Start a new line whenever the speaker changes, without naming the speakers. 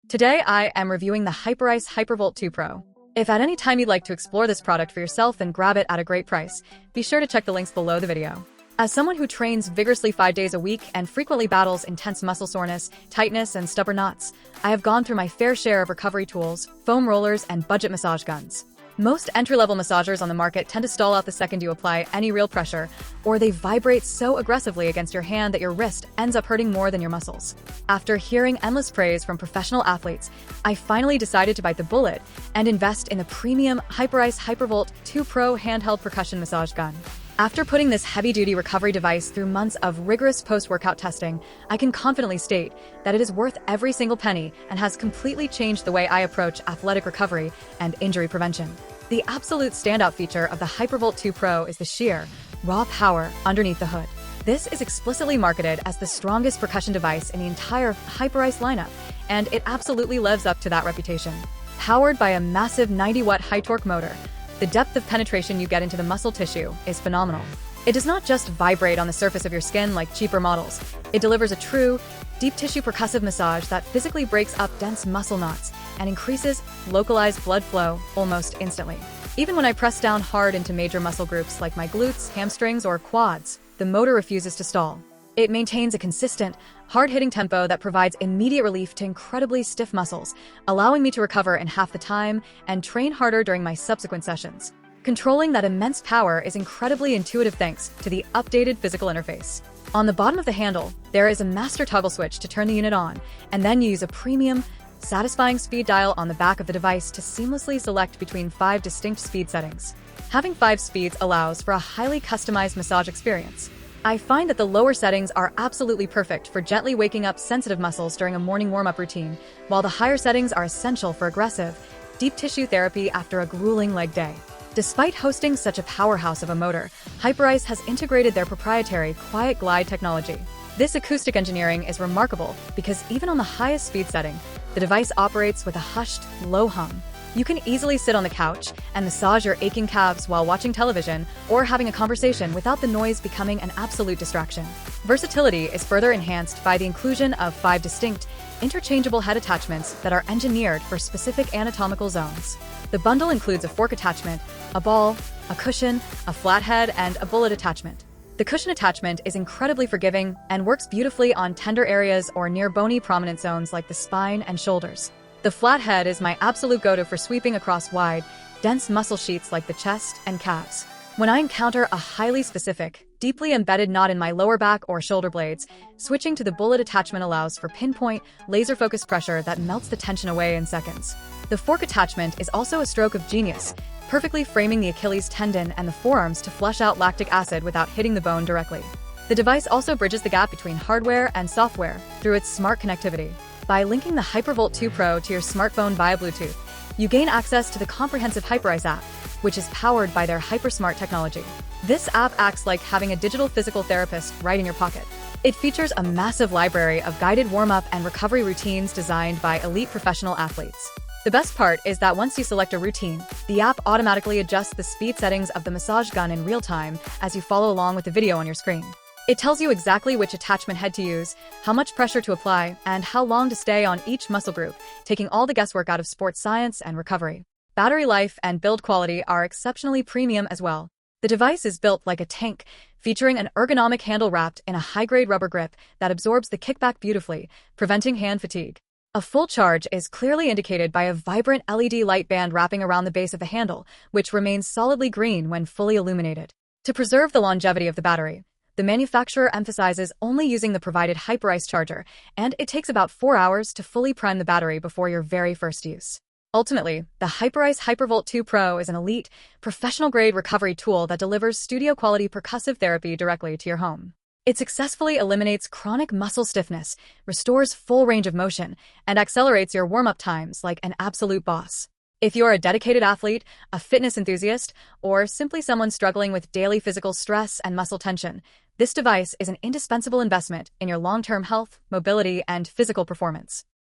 Today I am reviewing the Hyperice Hypervolt 2 Pro. If at any time you'd like to explore this product for yourself and grab it at a great price, be sure to check the links below the video. As someone who trains vigorously 5 days a week and frequently battles intense muscle soreness, tightness, and stubborn knots, I have gone through my fair share of recovery tools, foam rollers, and budget massage guns. Most entry-level massagers on the market tend to stall out the second you apply any real pressure, or they vibrate so aggressively against your hand that your wrist ends up hurting more than your muscles. After hearing endless praise from professional athletes, I finally decided to bite the bullet and invest in the premium Hyperice Hypervolt 2 Pro handheld percussion massage gun. After putting this heavy-duty recovery device through months of rigorous post-workout testing, I can confidently state that it is worth every single penny and has completely changed the way I approach athletic recovery and injury prevention. The absolute standout feature of the Hypervolt 2 Pro is the sheer, raw power underneath the hood. This is explicitly marketed as the strongest percussion device in the entire Hyperice lineup, and it absolutely lives up to that reputation. Powered by a massive 90-watt high-torque motor, the depth of penetration you get into the muscle tissue is phenomenal. It does not just vibrate on the surface of your skin like cheaper models. It delivers a true, deep tissue percussive massage that physically breaks up dense muscle knots and increases localized blood flow almost instantly. Even when I press down hard into major muscle groups like my glutes, hamstrings, or quads, the motor refuses to stall. It maintains a consistent, hard-hitting tempo that provides immediate relief to incredibly stiff muscles, allowing me to recover in half the time and train harder during my subsequent sessions. Controlling that immense power is incredibly intuitive thanks to the updated physical interface. On the bottom of the handle, there is a master toggle switch to turn the unit on, and then use a premium, satisfying speed dial on the back of the device to seamlessly select between 5 distinct speed settings. Having 5 speeds allows for a highly customized massage experience. I find that the lower settings are absolutely perfect for gently waking up sensitive muscles during a morning warm-up routine, while the higher settings are essential for aggressive, deep tissue therapy after a grueling leg day. Despite hosting such a powerhouse of a motor, Hyperice has integrated their proprietary Quiet Glide technology. This acoustic engineering is remarkable because even on the highest speed setting, the device operates with a hushed, low hum. You can easily sit on the couch and massage your aching calves while watching television or having a conversation without the noise becoming an absolute distraction. Versatility is further enhanced by the inclusion of 5 distinct, interchangeable head attachments that are engineered for specific anatomical zones. The bundle includes a fork attachment, a ball, a cushion, a flat head, and a bullet attachment. The cushion attachment is incredibly forgiving and works beautifully on tender areas or near bony prominent zones like the spine and shoulders. The flat head is my absolute go-to for sweeping across wide, dense muscle sheets like the chest and calves. When I encounter a highly specific, deeply embedded knot in my lower back or shoulder blades, switching to the bullet attachment allows for pinpoint, laser-focused pressure that melts the tension away in seconds. The fork attachment is also a stroke of genius, perfectly framing the Achilles tendon and the forearms to flush out lactic acid without hitting the bone directly. The device also bridges the gap between hardware and software through its smart connectivity. By linking the Hypervolt 2 Pro to your smartphone via Bluetooth, you gain access to the comprehensive Hyperice app, which is powered by their HyperSmart technology. This app acts like having a digital physical therapist right in your pocket. It features a massive library of guided warm-up and recovery routines designed by elite professional athletes. The best part is that once you select a routine, the app automatically adjusts the speed settings of the massage gun in real time as you follow along with the video on your screen. It tells you exactly which attachment head to use, how much pressure to apply, and how long to stay on each muscle group, taking all the guesswork out of sports science and recovery. Battery life and build quality are exceptionally premium as well. The device is built like a tank, featuring an ergonomic handle wrapped in a high-grade rubber grip that absorbs the kickback beautifully, preventing hand fatigue. A full charge is clearly indicated by a vibrant LED light band wrapping around the base of the handle, which remains solidly green when fully illuminated. To preserve the longevity of the battery, the manufacturer emphasizes only using the provided Hyperice charger, and it takes about 4 hours to fully prime the battery before your very first use. Ultimately, the Hyperice Hypervolt 2 Pro is an elite, professional-grade recovery tool that delivers studio-quality percussive therapy directly to your home. It successfully eliminates chronic muscle stiffness, restores full range of motion, and accelerates your warm-up times like an absolute boss. If you're a dedicated athlete, a fitness enthusiast, or simply someone struggling with daily physical stress and muscle tension, this device is an indispensable investment in your long-term health, mobility, and physical performance.